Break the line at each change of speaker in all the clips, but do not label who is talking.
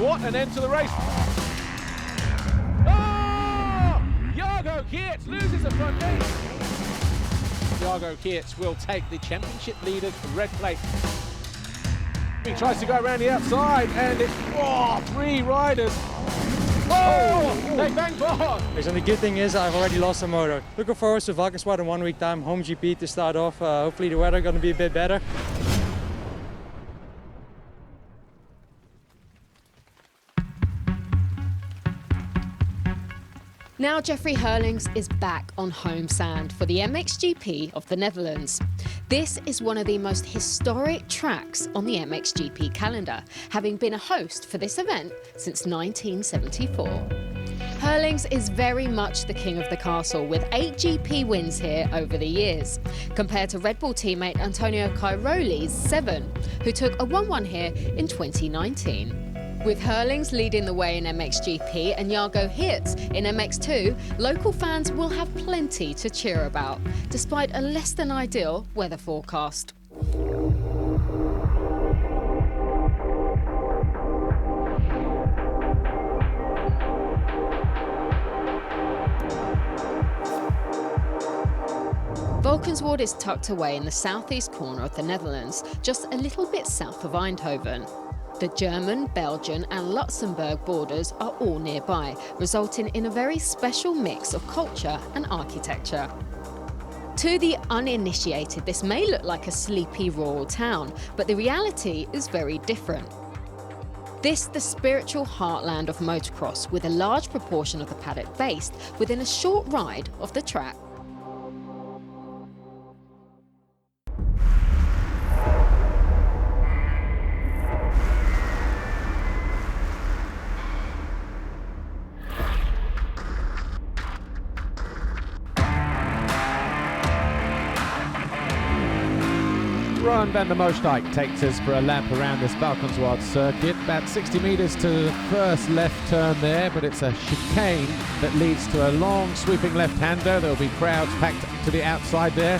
What an end to the race. Oh! Jago Geerts loses the front end. Jago Geerts will take the championship leader's red plate. He tries to go around the outside, and it's 3 riders. Oh, they bang board.
And the good thing is I've already lost a motor. Looking forward to Valkenswaard in 1 week time, home GP to start off. Hopefully the weather going to be a bit better.
Now Jeffrey Herlings is back on home sand for the MXGP of the Netherlands. This is one of the most historic tracks on the MXGP calendar, having been a host for this event since 1974. Herlings is very much the king of the castle, with 8 GP wins here over the years, compared to Red Bull teammate Antonio Cairoli's 7, who took a 1-1 here in 2019. With Herlings leading the way in MXGP and Jago Geerts in MX2, local fans will have plenty to cheer about, despite a less than ideal weather forecast. Valkenswaard is tucked away in the southeast corner of the Netherlands, just a little bit south of Eindhoven. The German, Belgian and Luxembourg borders are all nearby, resulting in a very special mix of culture and architecture. To the uninitiated, this may look like a sleepy rural town, but the reality is very different. This, the spiritual heartland of motocross, with a large proportion of the paddock based within a short ride of the track.
Ron van der Moosdijk takes us for a lap around this Valkenswaard circuit. About 60 metres to the first left turn there, but it's a chicane that leads to a long sweeping left-hander. There'll be crowds packed to the outside there.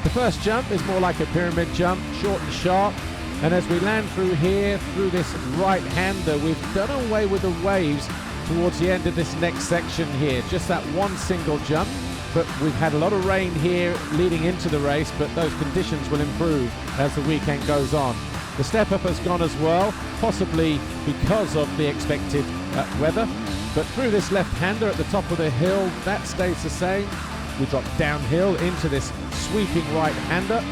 The first jump is more like a pyramid jump, short and sharp. And as we land through here, through this right-hander, we've done away with the waves towards the end of this next section here. Just that one single jump. But we've had a lot of rain here leading into the race, but those conditions will improve as the weekend goes on. The step-up has gone as well, possibly because of the expected weather. But through this left-hander at the top of the hill, that stays the same. We drop downhill into this sweeping right-hander.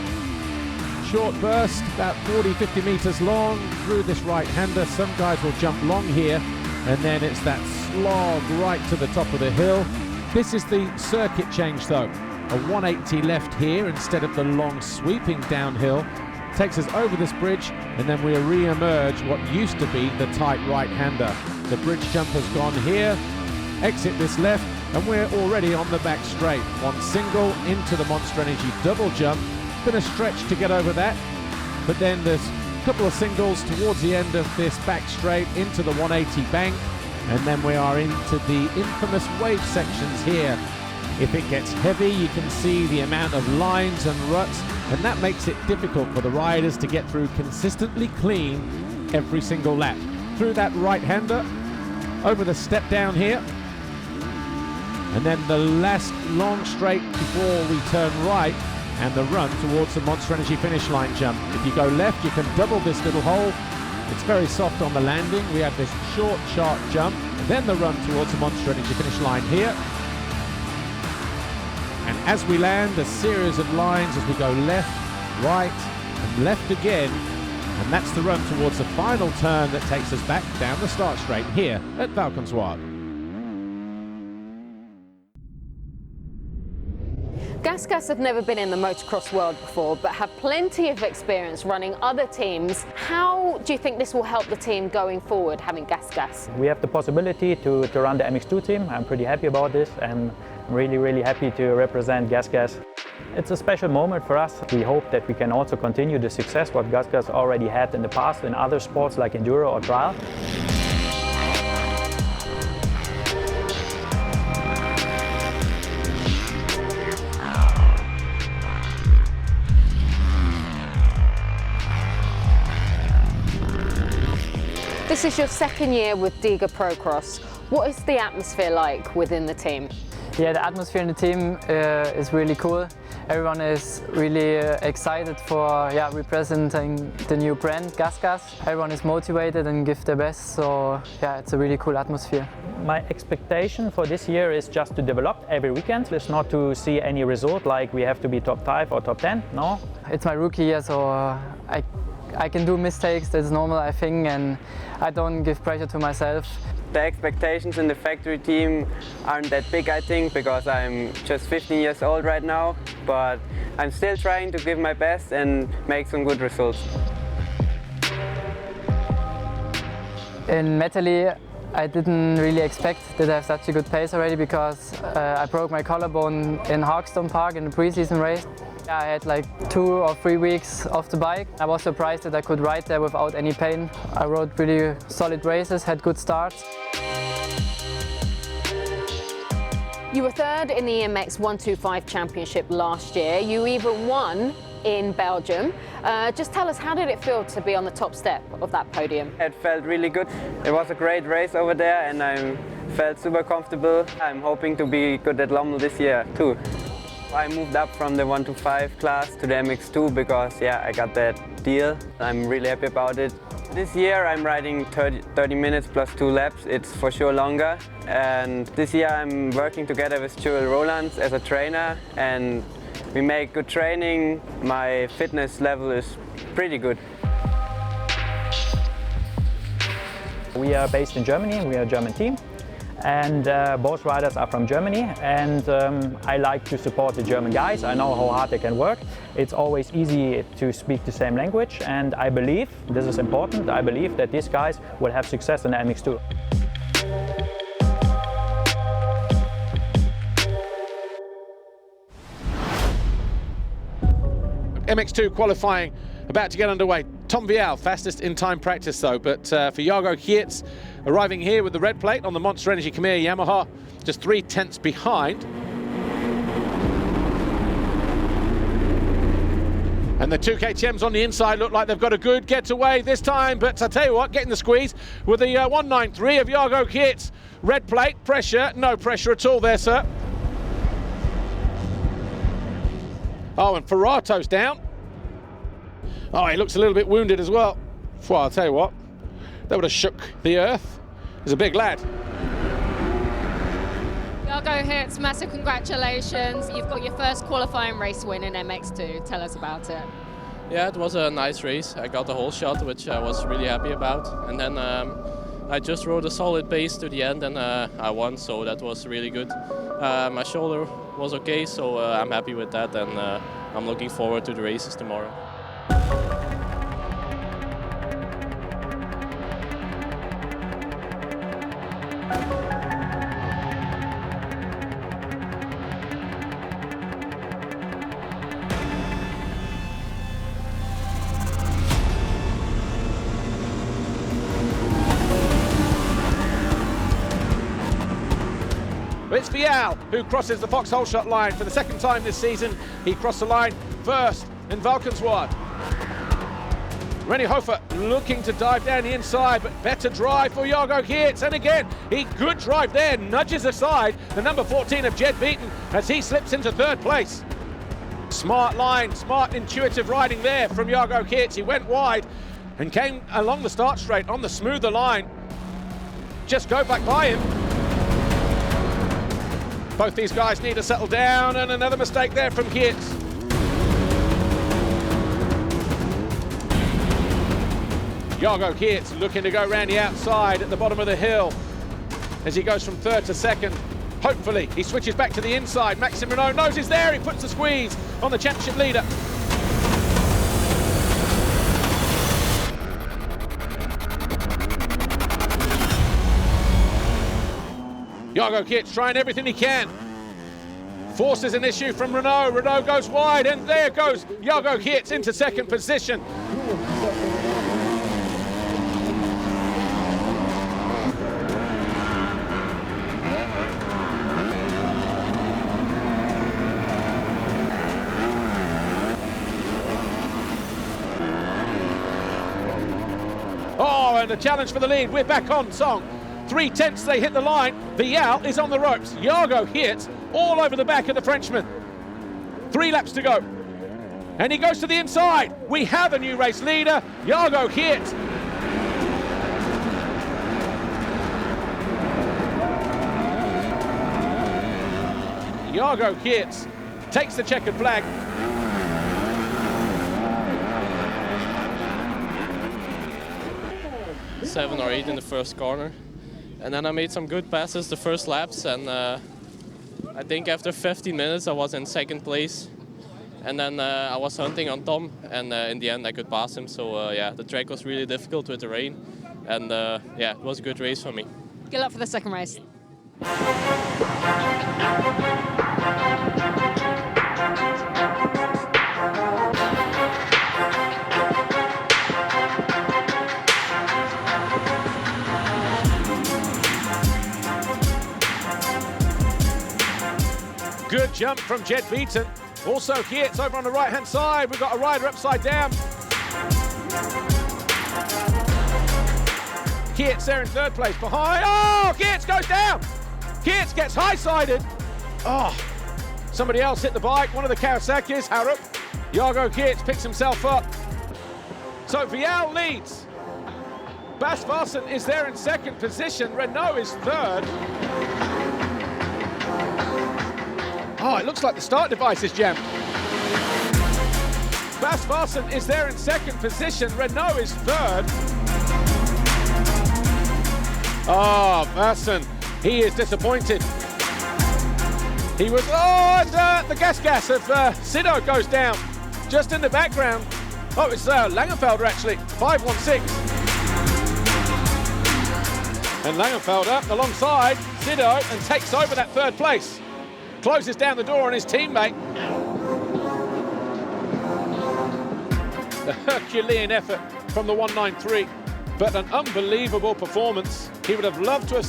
Short burst, about 40-50 metres long through this right-hander. Some guys will jump long here, and then it's that slog right to the top of the hill. This is the circuit change though. A 180 left here instead of the long sweeping downhill. Takes us over this bridge, and then we re-emerge what used to be the tight right-hander. The bridge jump has gone here, exit this left, and we're already on the back straight. One single into the Monster Energy double jump. Been a stretch to get over that, but then there's a couple of singles towards the end of this back straight into the 180 bank. And then we are into the infamous wave sections here. If it gets heavy, you can see the amount of lines and ruts, and that makes it difficult for the riders to get through consistently clean every single lap. Through that right-hander, over the step down here, and then the last long straight before we turn right, and the run towards the Monster Energy finish line jump. If you go left, you can double this little hole. It's very soft on the landing. We have this short, sharp jump, and then the run towards the Monster Energy finish line here. And as we land, a series of lines as we go left, right, and left again. And that's the run towards the final turn that takes us back down the start straight here at Valkenswaard.
GasGas have never been in the motocross world before, but have plenty of experience running other teams. How do you think this will help the team going forward, having GasGas?
We have the possibility to run the MX2 team. I'm pretty happy about this, and I'm really happy to represent GasGas. It's a special moment for us. We hope that we can also continue the success what GasGas already had in the past in other sports like enduro or trial.
This is your second year with Diga Procross. What is the atmosphere like within the team?
Yeah, the atmosphere in the team is really cool. Everyone is really excited for representing the new brand, GasGas. Everyone is motivated and give their best, so yeah, it's a really cool atmosphere.
My expectation for this year is just to develop every weekend. It's not to see any result like we have to be top 5 or top 10, no.
It's my rookie year, so I can do mistakes, that's normal I think, and I don't give pressure to myself.
The expectations in the factory team aren't that big, I think, because I'm just 15 years old right now, but I'm still trying to give my best and make some good results.
In Metally, I didn't really expect that I have such a good pace already because I broke my collarbone in Hagstone Park in the pre-season race. I had like 2 or 3 weeks off the bike. I was surprised that I could ride there without any pain. I rode really solid races, had good starts.
You were third in the MX 125 Championship last year. You even won in Belgium. Just tell us, how did it feel to be on the top step of that podium?
It felt really good. It was a great race over there and I felt super comfortable. I'm hoping to be good at Lommel this year too. I moved up from the 125 class to the MX2 because I got that deal. I'm really happy about it. This year I'm riding 30 minutes plus 2 laps. It's for sure longer. And this year I'm working together with Joel Rolands as a trainer and we make good training. My fitness level is pretty good.
We are based in Germany, we are a German team. And both riders are from Germany, and I like to support the German guys. I know how hard they can work. It's always easy to speak the same language, and I believe, this is important, I believe that these guys will have success in the MX2.
MX2 qualifying about to get underway. Tom Vial, fastest in time practice though, but for Jago Geerts, arriving here with the red plate on the Monster Energy Khmer Yamaha, just 3 tenths behind. And the 2 KTMs on the inside look like they've got a good getaway this time, but I tell you what, getting the squeeze with the 193 of Jago Geerts. Red plate, pressure, no pressure at all there, sir. Oh, and Ferrato's down. Oh, he looks a little bit wounded as well. Well, I'll tell you what, that would have shook the earth. He's a big lad.
Jago Geerts, massive congratulations. You've got your first qualifying race win in MX2. Tell us about it.
Yeah, it was a nice race. I got the whole shot, which I was really happy about. And then I just rode a solid pace to the end and I won, so that was really good. My shoulder was okay, so I'm happy with that, and I'm looking forward to the races tomorrow.
It's Vial who crosses the Foxhole shot line for the second time this season. He crossed the line first in Valkenswaard. Rennie Hofer looking to dive down the inside, but better drive for Jago Geerts. And again, he good drive there, nudges aside the number 14 of Jed Beaton as he slips into 3rd place. Smart line, smart intuitive riding there from Jago Geerts. He went wide and came along the start straight on the smoother line. Just go back by him. Both these guys need to settle down, and another mistake there from Geerts. Jago Geerts looking to go round the outside at the bottom of the hill as he goes from 3rd to 2nd. Hopefully he switches back to the inside. Maxime Renault knows he's there. He puts the squeeze on the championship leader. Jago Geerts trying everything he can. Forces an issue from Renault. Renault goes wide, and there goes Jago Geerts into 2nd position. Oh, and a challenge for the lead. We're back on song. 3/10 they hit the line. Vial is on the ropes. Jago hits all over the back of the Frenchman. 3 laps to go. And he goes to the inside. We have a new race leader. Jago hits. Jago hits. Takes the checkered flag.
Seven or 8 in the first corner. And then I made some good passes the first laps, and I think after 15 minutes I was in second place. And then I was hunting on Tom, and in the end I could pass him. So yeah, the track was really difficult with the rain, and yeah, it was a good race for me.
Good luck for the second race.
Good jump from Jed Beaton. Also hits over on the right-hand side. We've got a rider upside down. Keats there in third place behind. Oh, Keats goes down. Keats gets high-sided. Oh, somebody else hit the bike. One of the Kawasaki's, Harup. Jago Keats picks himself up. So Vial leads. Bas Varsen is there in second position. Renault is third. Oh, it looks like the start device is jammed. Bas Varsen is there in second position. Renault is third. Oh, Varsen, he is disappointed. He was, and the gas of Sido goes down just in the background. Oh, it's Langenfelder actually, 516. And Langenfelder alongside Sido and takes over that third place. Closes down the door on his teammate. The Herculean effort from the 193, but an unbelievable performance. He would have loved to have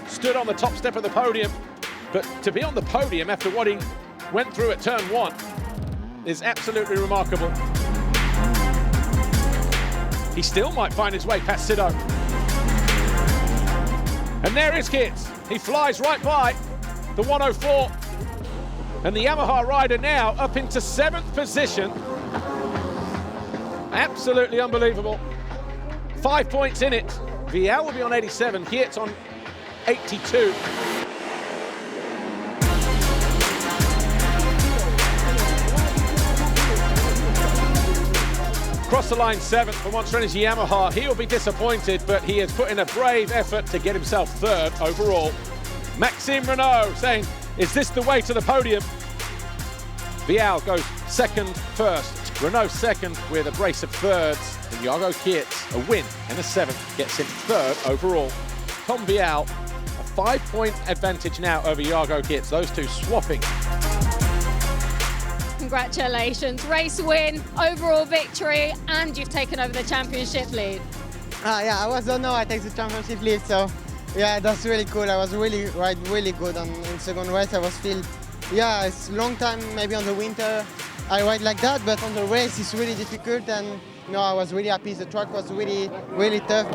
stood on the top step of the podium, but to be on the podium after what he went through at turn 1 is absolutely remarkable. He still might find his way past Sido. And there is Keats. He flies right by the 104. And the Yamaha rider now up into 7th position. Absolutely unbelievable. 5 points in it. Vial will be on 87, Keats on 82. Across the line 7th for Monster Energy Yamaha. He will be disappointed, but he has put in a brave effort to get himself 3rd overall. Maxime Renault saying, is this the way to the podium? Vial goes 2nd, 1st. Renault 2nd with a brace of 3rds. And Jago Keats, a win and a 7th, gets him 3rd overall. Tom Vial, a 5-point advantage now over Jago Keats. Those two swapping.
Congratulations, race win, overall victory, and you've taken over the championship lead.
Yeah, I don't know, I take the championship lead, so yeah, that's really cool. I was really good in second race. I was still, yeah, it's a long time maybe on the winter I ride like that, but on the race it's really difficult, and no, I was really happy. The track was really tough.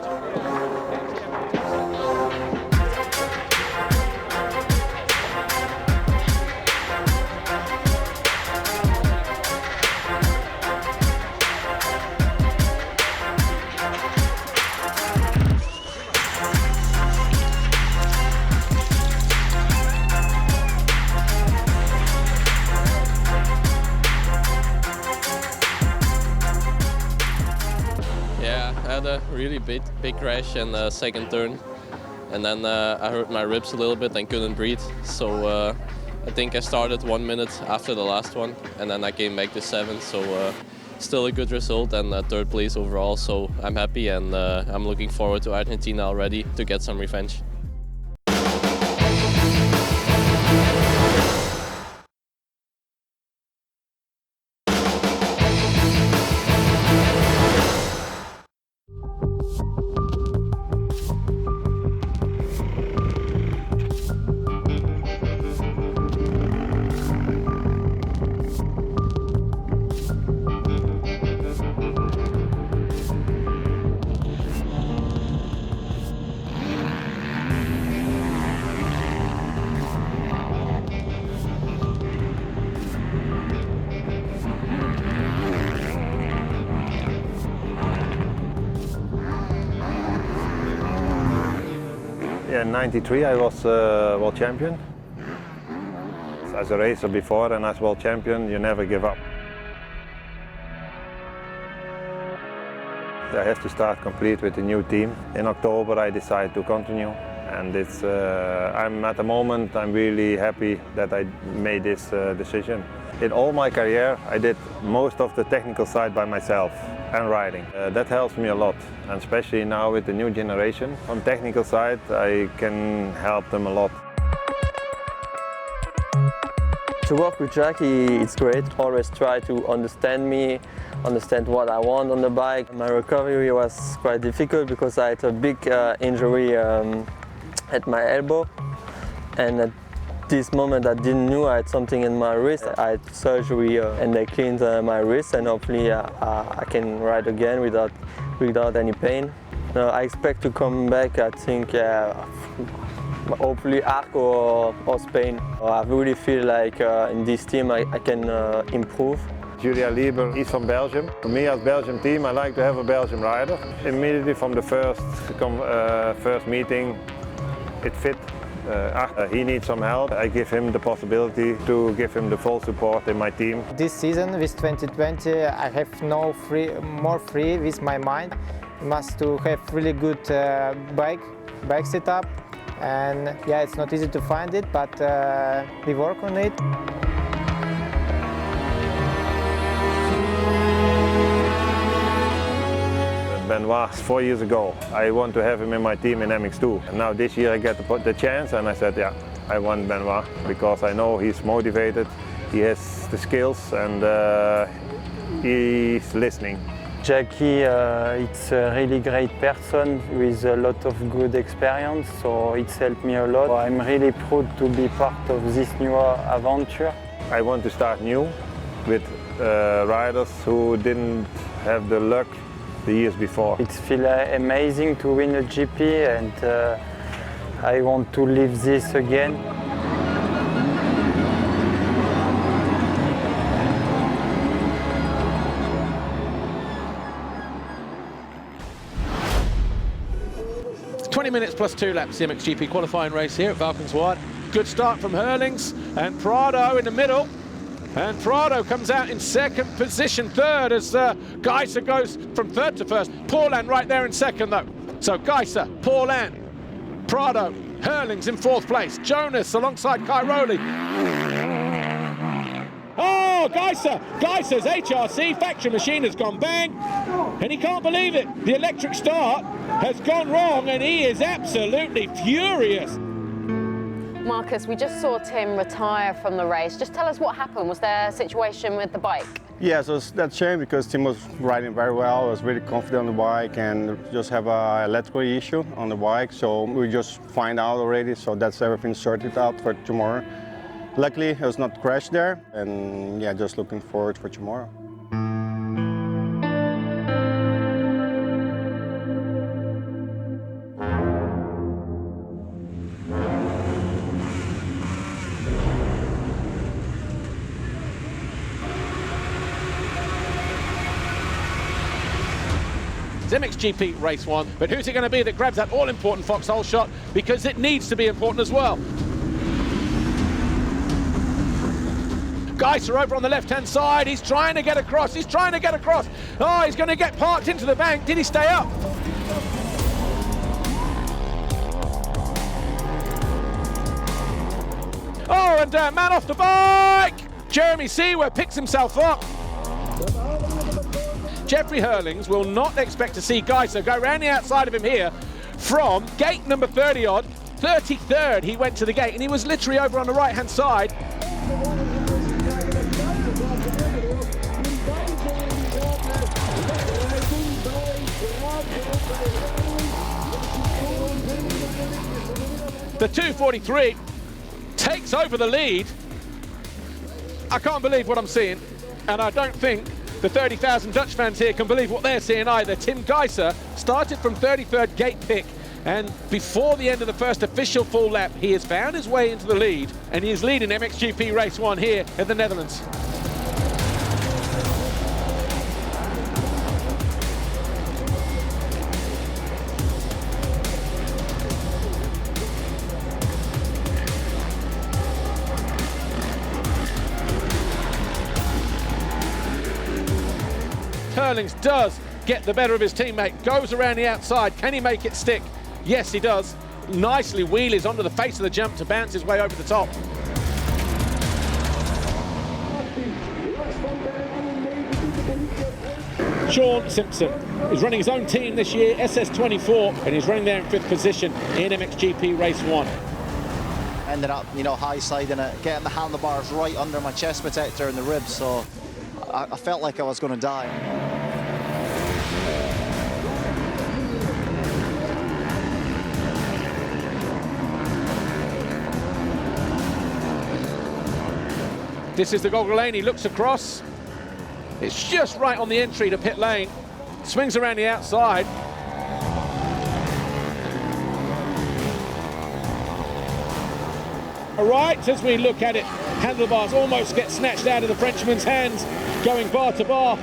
A really big crash in the second turn, and then I hurt my ribs a little bit and couldn't breathe, so I think I started 1 minute after the last one, and then I came back to 7th, so still a good result and 3rd place overall, so I'm happy, and I'm looking forward to Argentina already to get some revenge.
Yeah, in '93 I was world champion. As a racer before and as world champion, you never give up. I have to start complete with a new team. In October I decided to continue, and it's, I'm at the moment I'm really happy that I made this decision. In all my career I did most of the technical side by myself and riding. That helps me a lot, and especially now with the new generation. On technical side I can help them a lot.
To work with Jackie, it's great. Always try to understand me, understand what I want on the bike. My recovery was quite difficult because I had a big injury at my elbow, and at this moment I didn't know I had something in my wrist. I had surgery and they cleaned my wrist, and hopefully I can ride again without any pain. I expect to come back, I think, hopefully Arc or Spain. I really feel like in this team I can improve.
Julia Lieber is from Belgium. For me as Belgian team I like to have a Belgian rider. Immediately from the first meeting it fit. He needs some help. I give him the possibility to give him the full support in my team.
This season with 2020 I have more free with my mind. Must to have really good bike setup. And yeah, it's not easy to find it, but we work on it.
Benoit 4 years ago. I want to have him in my team in MX2. And now this year I get the chance, and I said, yeah, I want Benoit because I know he's motivated, he has the skills, and he's listening.
Jackie, it's a really great person with a lot of good experience, so it's helped me a lot. I'm really proud to be part of this new adventure.
I want to start new with riders who didn't have the luck the years before.
It feels amazing to win a GP, and I want to live this again.
It's 20 minutes plus 2 laps, the MXGP qualifying race here at Valkenswaard. Good start from Hurlings and Prado in the middle. And Prado comes out in second position, third as Geiser goes from third to first. Paulin right there in second though. So Geiser, Paulin, Prado, Hurlings in fourth place. Jonas alongside Cairoli. Oh, Geiser's HRC factory machine has gone bang, and he can't believe it. The electric start has gone wrong, and he is absolutely furious.
Marcus, we just saw Tim retire from the race. Just tell us what happened. Was there a situation with the bike?
Yeah, so that's a shame because Tim was riding very well, was really confident on the bike, and just have an electrical issue on the bike. So we just find out already, so that's everything sorted out for tomorrow. Luckily, it was not crashed there, and yeah, just looking forward for tomorrow.
It's MXGP race 1, but who's it going to be that grabs that all-important foxhole shot, because it needs to be important as well. Geiser over on the left-hand side, he's trying to get across, Oh, he's going to get parked into the bank. Did he stay up? Oh, and man off the bike! Jeremy Seawer picks himself up. Jeffrey Hurlings will not expect to see Geiser go around the outside of him here from gate number 30-odd. 33rd he went to the gate, and he was literally over on the right-hand side. The 243 takes over the lead. I can't believe what I'm seeing, and I don't think the 30,000 Dutch fans here can believe what they're seeing either. Tim Geiser started from 33rd gate pick, and before the end of the first official full lap, he has found his way into the lead, and he is leading MXGP Race 1 here in the Netherlands. Hurlings does get the better of his teammate, goes around the outside. Can he make it stick? Yes, he does. Nicely wheelies onto the face of the jump to bounce his way over the top. Sean Simpson is running his own team this year, SS24, and he's running there in 5th position in MXGP Race 1.
Ended up, high siding it, getting the handlebars right under my chest protector and the ribs, so I felt like I was going to die.
This is the goggle lane, he looks across. It's just right on the entry to pit lane. Swings around the outside. Right, as we look at it, handlebars almost get snatched out of the Frenchman's hands, going bar to bar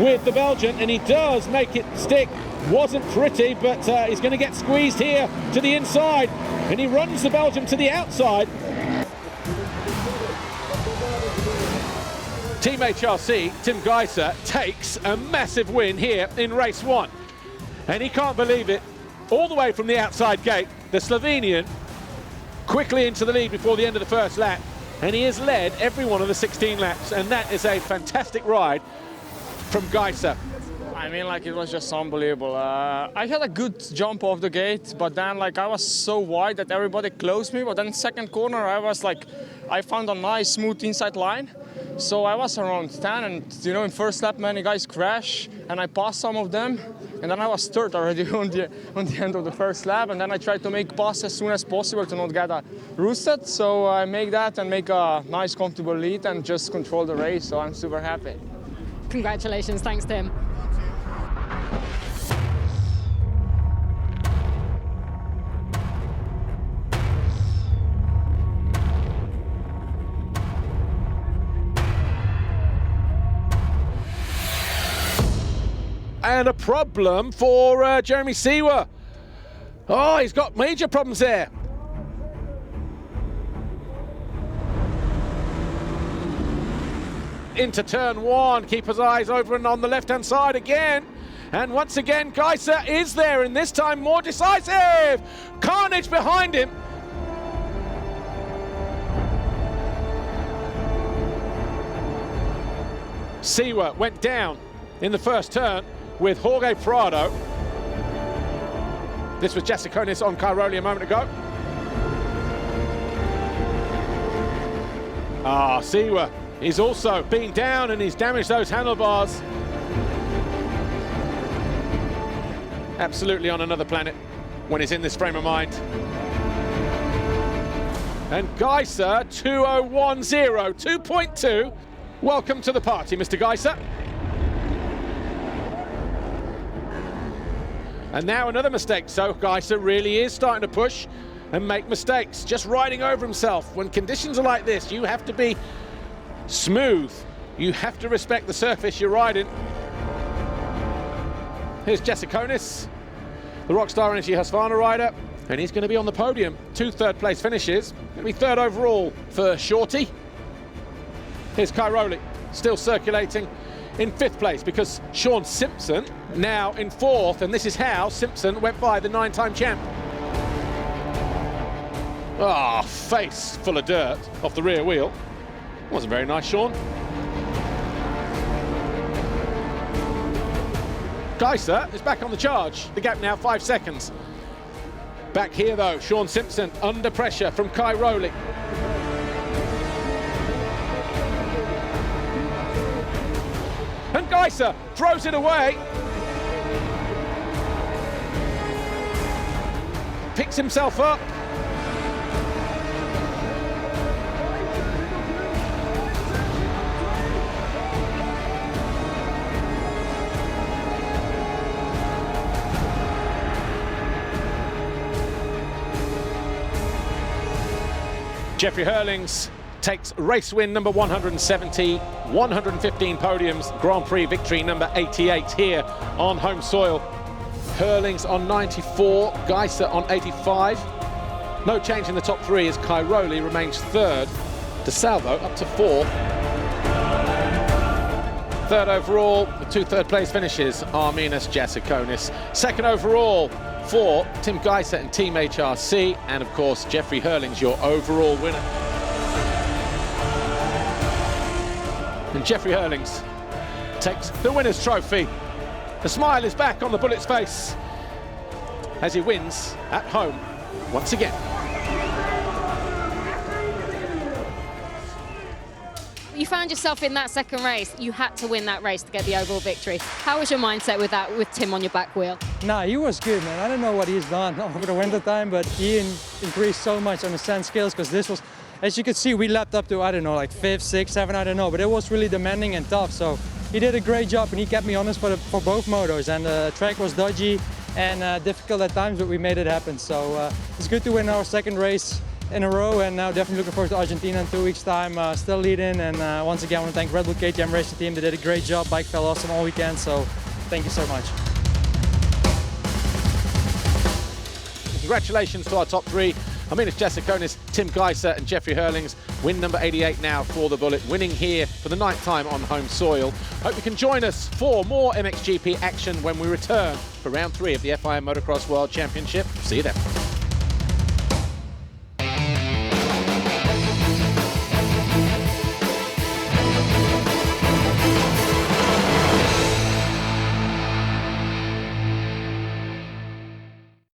with the Belgian, and he does make it stick. Wasn't pretty, but he's going to get squeezed here to the inside, and he runs the Belgian to the outside. Team HRC, Tim Geiser, takes a massive win here in race 1. And he can't believe it. All the way from the outside gate, the Slovenian quickly into the lead before the end of the first lap. And he has led every one of the 16 laps. And that is a fantastic ride from Geiser.
I mean, it was just unbelievable. I had a good jump off the gate, but then, I was so wide that everybody closed me. But then second corner, I found a nice, smooth inside line. So I was around 10, and in first lap many guys crash, and I passed some of them, and then I was third already on the end of the first lap, and then I tried to make pass as soon as possible to not get roosted. So I make that and make a nice, comfortable lead and just control the race. So I'm super happy.
Congratulations, thanks Tim.
And a problem for Jeremy Seewer. Oh, he's got major problems there. Into turn 1, keep his eyes over and on the left-hand side again. And once again, Geiser is there, and this time more decisive. Carnage behind him. Seewer went down in the first turn with Jorge Prado. This was Jasikonis on Cairoli a moment ago. Seewer is also been down and he's damaged those handlebars. Absolutely on another planet when he's in this frame of mind. And Geiser 2010, 2.2. Welcome to the party, Mr. Geiser. And now another mistake. So Geiser really is starting to push and make mistakes, just riding over himself. When conditions are like this, you have to be smooth. You have to respect the surface you're riding. Here's Jasikonis, the Rockstar Energy Husqvarna rider, and he's going to be on the podium. 2 third-place finishes. Going to be third overall for Shorty. Here's Cairoli, still circulating in 5th place because Sean Simpson now in 4th, and this is how Simpson went by the 9-time champ. Face full of dirt off the rear wheel. Wasn't very nice, Sean. Geiser is back on the charge. The gap now 5 seconds. Back here though, Sean Simpson under pressure from Cairoli. And Geiser throws it away. Picks himself up. Jeffrey Hurlings takes race win number 170, 115 podiums, Grand Prix victory number 88 here on home soil. Hurlings on 94, Geiser on 85. No change in the top 3 as Cairoli remains 3rd. DeSalvo up to 4th. Third overall, the 2 third-place finishes, Arminas Jasikonis. Second overall for Tim Geiser and Team HRC, and of course Jeffrey Hurling's your overall winner. And Jeffrey Hurlings takes the winner's trophy. The smile is back on the Bullet's face as he wins at home once again.
You found yourself in that second race. You had to win that race to get the overall victory. How was your mindset with that, with Tim on your back wheel?
Nah, he was good, man. I don't know what he's done over the winter time, but he increased so much on the sand skills, because this was, as you can see, we lapped up to, I don't know, like 5th, 6th, 7th, I don't know, but it was really demanding and tough. So he did a great job, and he kept me honest for both motos. And the track was dodgy and difficult at times, but we made it happen. So it's good to win our second race in a row, and now definitely looking forward to Argentina in 2 weeks' time. Still leading, and once again I want to thank Red Bull KTM Racing Team. They did a great job. Bike felt awesome all weekend, so thank you so much.
Congratulations to our top three. Arminas Jasikonis, Tim Geiser and Jeffrey Hurlings. Win number 88 now for the Bullet, winning here for the 9th time on home soil. Hope you can join us for more MXGP action when we return for round 3 of the FIM Motocross World Championship. See you then.